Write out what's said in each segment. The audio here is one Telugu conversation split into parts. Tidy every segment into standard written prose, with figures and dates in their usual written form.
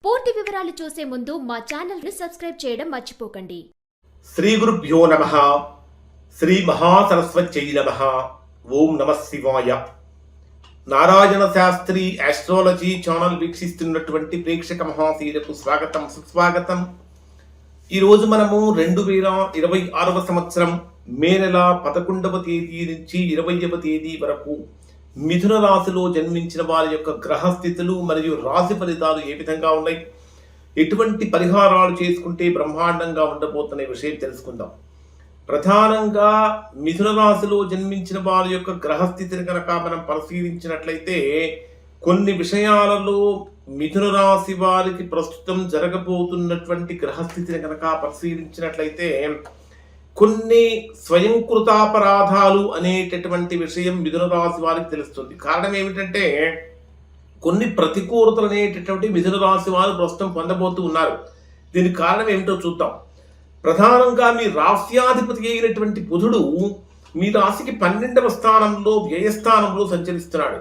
పూర్తి వివరాలు చూసే ముందు మా ఛానల్ ని సబ్స్క్రైబ్ చేయడం మర్చిపోకండి. శ్రీ గురుభ్యో నమః. శ్రీ మహాసరస్వత్యై నమః. ఓం నమః శివాయ. నారాయణ శాస్త్రి ఆస్ట్రాలజీ ఛానల్ వీక్షిస్తున్నటువంటి ప్రేక్షక మహాశీలకు స్వాగతం, సుస్వాగతం. ఈరోజు మనము 2026వ సంవత్సరం మే నెల 11వ తేదీ నుంచి 20వ తేదీ వరకు మిథున రాశిలో జన్మించిన వారి యొక్క గ్రహస్థితులు మరియు రాశి ఫలితాలు ఏ విధంగా ఉన్నాయి, ఎటువంటి పరిహారాలు చేసుకుంటే బ్రహ్మాండంగా ఉండబోతున్న విషయం తెలుసుకుందాం. ప్రధానంగా మిథున రాశిలో జన్మించిన వారి యొక్క గ్రహస్థితిని కనుక మనం పరిశీలించినట్లయితే కొన్ని విషయాలలో మిథున రాశి వారికి ప్రస్తుతం జరగబోతున్నటువంటి గ్రహస్థితిని కనుక పరిశీలించినట్లయితే కొన్ని స్వయంకృతాపరాధాలు అనేటటువంటి విషయం మిథున రాశి వారికి తెలుస్తుంది. కారణం ఏమిటంటే కొన్ని ప్రతికూలతలు అనేటటువంటి మిథున రాశి వారు ప్రస్తుతం పొందబోతూ ఉన్నారు. దీనికి కారణం ఏమిటో చూద్దాం. ప్రధానంగా మీ రాశ్యాధిపతి అయినటువంటి బుధుడు మీ రాశికి 12వ స్థానంలో వ్యయస్థానంలో సంచరిస్తున్నాడు.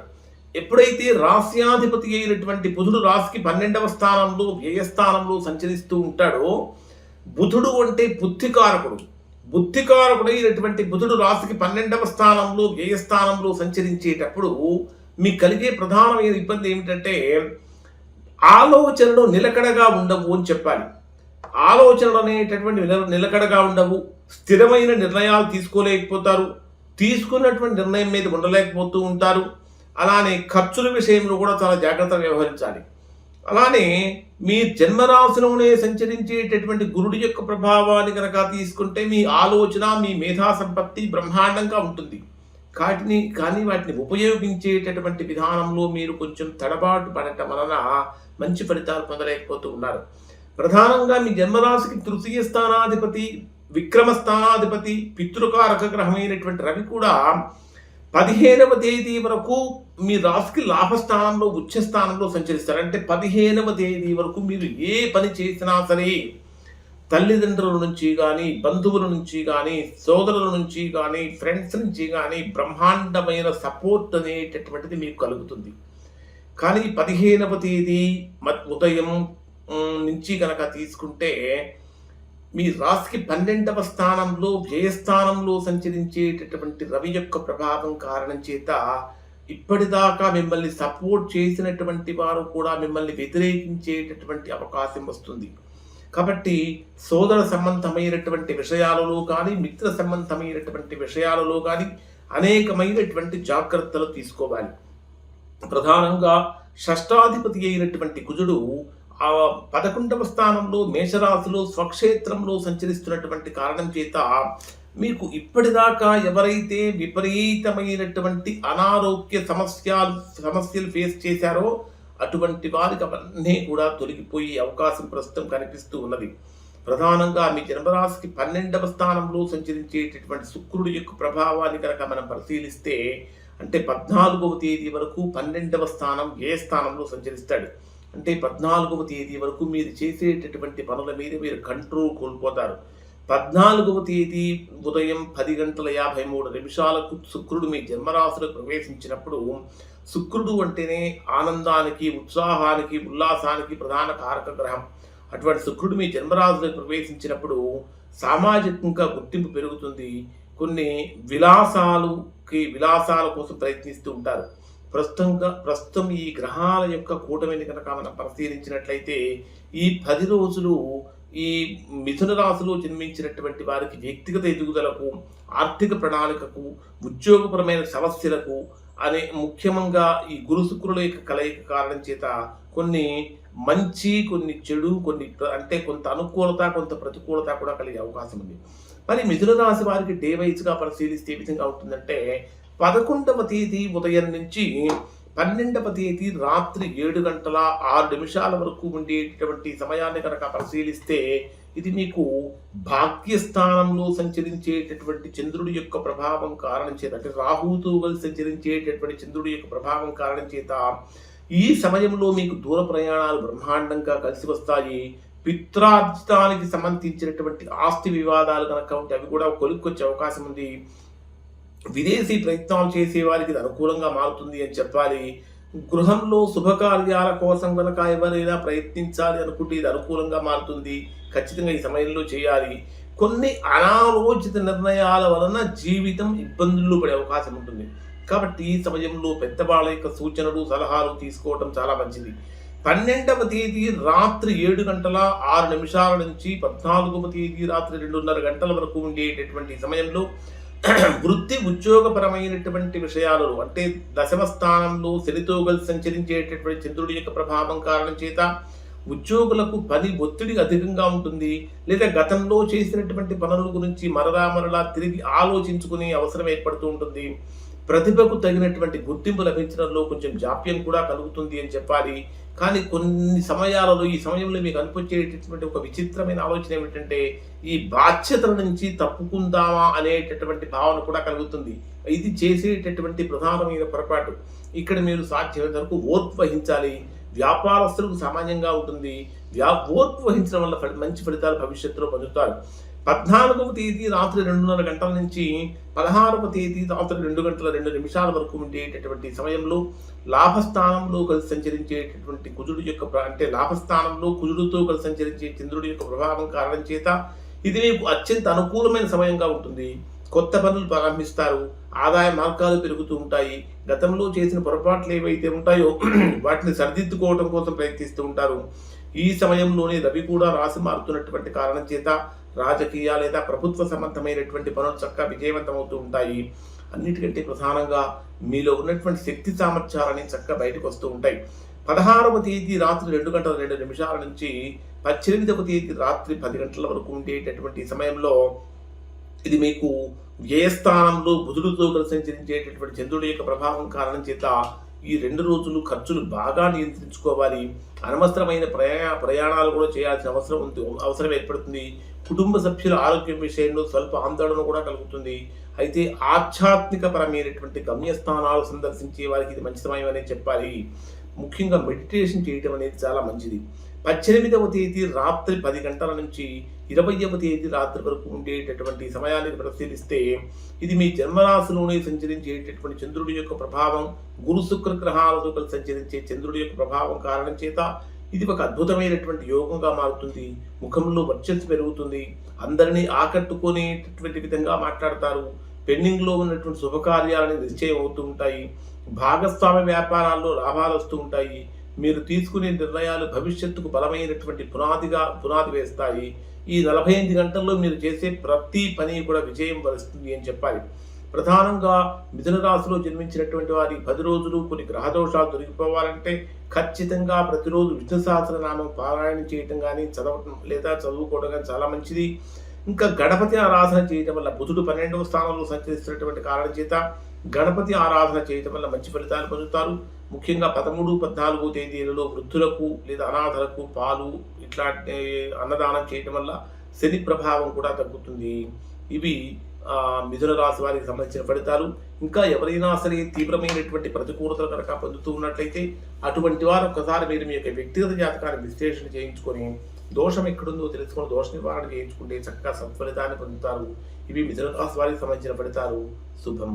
ఎప్పుడైతే రాశ్యాధిపతి అయినటువంటి బుధుడు రాశికి 12వ స్థానంలో వ్యయస్థానంలో సంచరిస్తూ ఉంటాడో, బుధుడు అంటే బుద్ధికారకుడైనటువంటి బుధుడు రాశికి 12వ స్థానంలో వ్యయస్థానంలో సంచరించేటప్పుడు మీకు కలిగే ప్రధానమైన ఇబ్బంది ఏమిటంటే ఆలోచనలు నిలకడగా ఉండవు అని చెప్పాలి. ఆలోచనలు అనేటటువంటి నిలకడగా ఉండవు, స్థిరమైన నిర్ణయాలు తీసుకోలేకపోతారు, తీసుకున్నటువంటి నిర్ణయం మీద ఉండలేకపోతూ ఉంటారు. అలానే ఖర్చుల విషయంలో కూడా చాలా జాగ్రత్తగా వ్యవహరించాలి. అలానే మీ జన్మరాశిలోనే సంచరించేటటువంటి గురుడి యొక్క ప్రభావాన్ని కనుక తీసుకుంటే మీ ఆలోచన, మీ మేధా సంపత్తి బ్రహ్మాండంగా ఉంటుంది. కానీ వాటిని ఉపయోగించేటటువంటి విధానంలో మీరు కొంచెం తడబాటు పడటం వలన మంచి ఫలితాలు పొందలేకపోతూ ఉన్నారు. ప్రధానంగా మీ జన్మరాశికి తృతీయ స్థానాధిపతి, విక్రమ స్థానాధిపతి, పితృకారక గ్రహమైనటువంటి రవి కూడా 15వ తేదీ వరకు మీ రాశికి లాభస్థానంలో, ఉచ్చస్థానంలో సంచరిస్తారు. అంటే 15వ తేదీ వరకు మీరు ఏ పని చేసినా సరే తల్లిదండ్రుల నుంచి కానీ, బంధువుల నుంచి కానీ, సోదరుల నుంచి కానీ, ఫ్రెండ్స్ నుంచి కానీ బ్రహ్మాండమైన సపోర్ట్ అనేటటువంటిది మీకు కలుగుతుంది. కానీ 15వ తేదీ ఉదయం నుంచి కనుక తీసుకుంటే మీ రాశికి 12వ స్థానంలో వ్యయస్థానంలో సంచరించేటటువంటి రవి యొక్క ప్రభావం కారణం చేత ఇప్పటిదాకా మిమ్మల్ని సపోర్ట్ చేసినటువంటి వారు కూడా మిమ్మల్ని వ్యతిరేకించేటటువంటి అవకాశం వస్తుంది. కాబట్టి సోదర సంబంధమైనటువంటి విషయాలలో కానీ, మిత్ర సంబంధమైనటువంటి విషయాలలో కానీ అనేకమైనటువంటి జాగ్రత్తలు తీసుకోవాలి. ప్రధానంగా షష్టాధిపతి అయినటువంటి కుజుడు 11వ స్థానంలో మేషరాశిలో స్వక్షేత్రంలో సంచరిస్తున్నటువంటి కారణం చేత మీకు ఇప్పటిదాకా ఎవరైతే విపరీతమైనటువంటి అనారోగ్య సమస్యలు ఫేస్ చేశారో అటువంటి వారికి అవన్నీ కూడా తొలగిపోయే అవకాశం ప్రస్తుతం కనిపిస్తూ ఉన్నది. ప్రధానంగా మీ జన్మరాశికి 12వ స్థానంలో సంచరించేటటువంటి శుక్రుడి యొక్క ప్రభావాన్ని కనుక మనం పరిశీలిస్తే, అంటే 14వ తేదీ వరకు 12వ స్థానం ఏ స్థానంలో సంచరిస్తాడు. అంటే 14వ తేదీ వరకు మీరు చేసేటటువంటి పనుల మీద మీరు కంట్రోల్ కోల్పోతారు. 14వ తేదీ ఉదయం 10:53 శుక్రుడు మీ జన్మరాశిలో ప్రవేశించినప్పుడు, శుక్రుడు అంటేనే ఆనందానికి, ఉత్సాహానికి, ఉల్లాసానికి ప్రధాన కారక గ్రహం. అటువంటి శుక్రుడు మీ జన్మరాశిలో ప్రవేశించినప్పుడు సామాజికంగా గుర్తింపు పెరుగుతుంది. కొన్ని విలాసాల కోసం ప్రయత్నిస్తూ ఉంటారు. ప్రస్తుతం ఈ గ్రహాల యొక్క కూటమిని కనుక మనం పరిశీలించినట్లయితే ఈ 10 రోజులు ఈ మిథున రాశిలో జన్మించినటువంటి వారికి వ్యక్తిగత ఎదుగుదలకు, ఆర్థిక ప్రణాళికకు, ఉద్యోగపరమైన సమస్యలకు ముఖ్యంగా ఈ గురు శుక్రుల యొక్క కలయిక కారణం చేత కొన్ని మంచి, కొన్ని చెడు, అంటే కొంత అనుకూలత, కొంత ప్రతికూలత కూడా కలిగే అవకాశం ఉంది. మరి మిథున రాశి వారికి డే వైజ్గా పరిశీలిస్తే ఏ విధంగా ఉంటుందంటే 11వ తేదీ ఉదయం నుంచి 12వ తేదీ రాత్రి 7:06 వరకు ఉండేటటువంటి సమయాన్ని కనుక పరిశీలిస్తే ఇది మీకు భాగ్యస్థానంలో సంచరించేటటువంటి చంద్రుడి యొక్క ప్రభావం కారణం చేత, అంటే రాహుతో కలిసి సంచరించేటటువంటి చంద్రుడి యొక్క ప్రభావం కారణం చేత ఈ సమయంలో మీకు దూర ప్రయాణాలు బ్రహ్మాండంగా కలిసి వస్తాయి. పిత్రార్జితానికి సంబంధించినటువంటి ఆస్తి వివాదాలు కనుక ఉంటే అవి కూడా కొలుక్కొచ్చే అవకాశం ఉంది. విదేశీ ప్రయత్నాలు చేసే వారికి ఇది అనుకూలంగా మారుతుంది అని చెప్పాలి. గృహంలో శుభకార్యాల కోసం కనుక ఎవరైనా ప్రయత్నించాలి అనుకుంటే ఇది అనుకూలంగా మారుతుంది. ఖచ్చితంగా ఈ సమయంలో చేయాలి. కొన్ని అనాలోచిత నిర్ణయాల వలన జీవితం ఇబ్బందుల్లో పడే అవకాశం ఉంటుంది. కాబట్టి ఈ సమయంలో పెద్దవాళ్ళ యొక్క సూచనలు, సలహాలు తీసుకోవటం చాలా మంచిది. 12వ తేదీ రాత్రి 7:06 నుంచి 14వ తేదీ రాత్రి 2:30 గంటల వరకు ఉండేటటువంటి సమయంలో వృత్తి ఉద్యోగపరమైనటువంటి విషయాలలో, అంటే దశమ స్థానంలో శనితో కలిసి సంచరించేటటువంటి చంద్రుడి యొక్క ప్రభావం కారణం చేత ఉద్యోగులకు పని ఒత్తిడి అధికంగా ఉంటుంది. లేదా గతంలో చేసినటువంటి పనుల గురించి మరలా తిరిగి ఆలోచించుకునే అవసరం ఏర్పడుతూ ఉంటుంది. ప్రతిభకు తగినటువంటి గుర్తింపు లభించడంలో కొంచెం జాప్యం కూడా కలుగుతుంది అని చెప్పాలి. కానీ కొన్ని సమయాలలో ఈ సమయంలో మీకు అనిపించేటటువంటి ఒక విచిత్రమైన ఆలోచన ఏమిటంటే, ఈ బాధ్యతల నుంచి తప్పుకుందామా అనేటటువంటి భావన కూడా కలుగుతుంది. ఇది చేసేటటువంటి ప్రధానమైన పొరపాటు. ఇక్కడ మీరు సాధ్యమైనంత వరకు ఓర్పు వహించాలి. వ్యాపారస్తులకు సామాన్యంగా ఉంటుంది. ఓర్పు వహించడం వల్ల మంచి ఫలితాలు భవిష్యత్తులో పొందుతారు. 14వ తేదీ రాత్రి 2:30 గంటల నుంచి 16వ తేదీ రాత్రి 2:02 వరకు ఉండేటటువంటి సమయంలో లాభస్థానంలో కలిసి సంచరించేటటువంటి కుజుడు యొక్క అంటే లాభస్థానంలో కుజుడుతో కలిసి సంచరించే చంద్రుడి యొక్క ప్రభావం కారణం చేత ఇది మీకు అత్యంత అనుకూలమైన సమయంగా ఉంటుంది. కొత్త పనులు ప్రారంభిస్తారు. ఆదాయ మార్గాలు పెరుగుతూ ఉంటాయి. గతంలో చేసిన పొరపాట్లు ఏవైతే ఉంటాయో వాటిని సరిదిద్దుకోవడం కోసం ప్రయత్నిస్తూ ఉంటారు. ఈ సమయంలోనే రవి కూడా రాశి మారుతున్నటువంటి కారణం చేత రాజకీయ లేదా ప్రభుత్వ సంబంధమైనటువంటి పనులు చక్కగా విజయవంతమవుతూ ఉంటాయి. అన్నిటికంటే ప్రధానంగా మీలో ఉన్నటువంటి శక్తి సామర్థ్యాలని చక్కగా బయటకు వస్తూ ఉంటాయి. 16వ తేదీ రాత్రి 2:02 నుంచి 18వ తేదీ రాత్రి 10 గంటల వరకు ఉండేటటువంటి సమయంలో ఇది మీకు వ్యయస్థానంలో బుధుడితో కలిసి సంచరించేటటువంటి చంద్రుడి యొక్క ప్రభావం కారణం చేత ఈ 2 రోజులు ఖర్చులు బాగా నియంత్రించుకోవాలి. అనవసరమైన ప్రయాణాలు కూడా చేయాల్సిన అవసరం ఏర్పడుతుంది. కుటుంబ సభ్యుల ఆరోగ్యం విషయంలో స్వల్ప ఆందోళన కూడా కలుగుతుంది. అయితే ఆధ్యాత్మిక పరమైనటువంటి గమ్యస్థానాలు సందర్శించే వారికి ఇది మంచి సమయం అనేది చెప్పాలి. ముఖ్యంగా మెడిటేషన్ చేయడం అనేది చాలా మంచిది. 18వ తేదీ రాత్రి 10 గంటల నుంచి 20వ తేదీ రాత్రి వరకు ఉండేటటువంటి సమయాన్ని పరిశీలిస్తే ఇది మీ జన్మరాశిలోనే సంచరించేటటువంటి చంద్రుడి యొక్క ప్రభావం, గురు శుక్ర గ్రహాలతో కలిసి సంచరించే చంద్రుడి యొక్క ప్రభావం కారణం చేత ఇది ఒక అద్భుతమైనటువంటి యోగంగా మారుతుంది. ముఖంలో వర్చస్సు పెరుగుతుంది. అందరినీ ఆకట్టుకునేటటువంటి విధంగా మాట్లాడతారు. పెండింగ్లో ఉన్నటువంటి శుభకార్యాలని నిశ్చయం అవుతూ ఉంటాయి. భాగస్వామ్య వ్యాపారాల్లో లాభాలు వస్తూ ఉంటాయి. మీరు తీసుకునే నిర్ణయాలు భవిష్యత్తుకు బలమైనటువంటి పునాది వేస్తాయి. ఈ 48 గంటల్లో మీరు చేసే ప్రతి పని కూడా విజయం వరిస్తుంది అని చెప్పాలి. ప్రధానంగా మిథున రాశిలో జన్మించినటువంటి వారి 10 రోజులు కొన్ని గ్రహదోషాలు దొరికిపోవాలంటే ఖచ్చితంగా ప్రతిరోజు విష్ణు సహస్రనామం పారాయణం చేయటం కానీ చదవటం లేదా చదువుకోవడం కానీ చాలా మంచిది. ఇంకా గణపతి ఆరాధన చేయటం వల్ల బుధుడు 12వ స్థానంలో సంచరిస్తున్నటువంటి కారణం చేత గణపతి ఆరాధన చేయటం వల్ల మంచి ఫలితాలు పొందుతారు. ముఖ్యంగా 13, 14 తేదీలలో వృద్ధులకు లేదా అనాథలకు పాలు ఇట్లాంటి అన్నదానం చేయటం వల్ల శని ప్రభావం కూడా తగ్గుతుంది. ఇవి మిథున రాశి వారికి సంబంధించిన ఫలితాలు. ఇంకా ఎవరైనా సరే తీవ్రమైనటువంటి ప్రతికూలతలు కనుక పొందుతూ ఉన్నట్లయితే అటువంటి వారు ఒకసారి మీరు మీ యొక్క వ్యక్తిగత జాతకాన్ని విశ్లేషణ చేయించుకొని దోషం ఎక్కడుందో తెలుసుకొని దోష నివారణ చేయించుకుంటే చక్కగా సత్ఫలితాన్ని పొందుతారు. ఇవి మిథున రాశి వారికి సంబంధించిన ఫలితాలు. శుభం.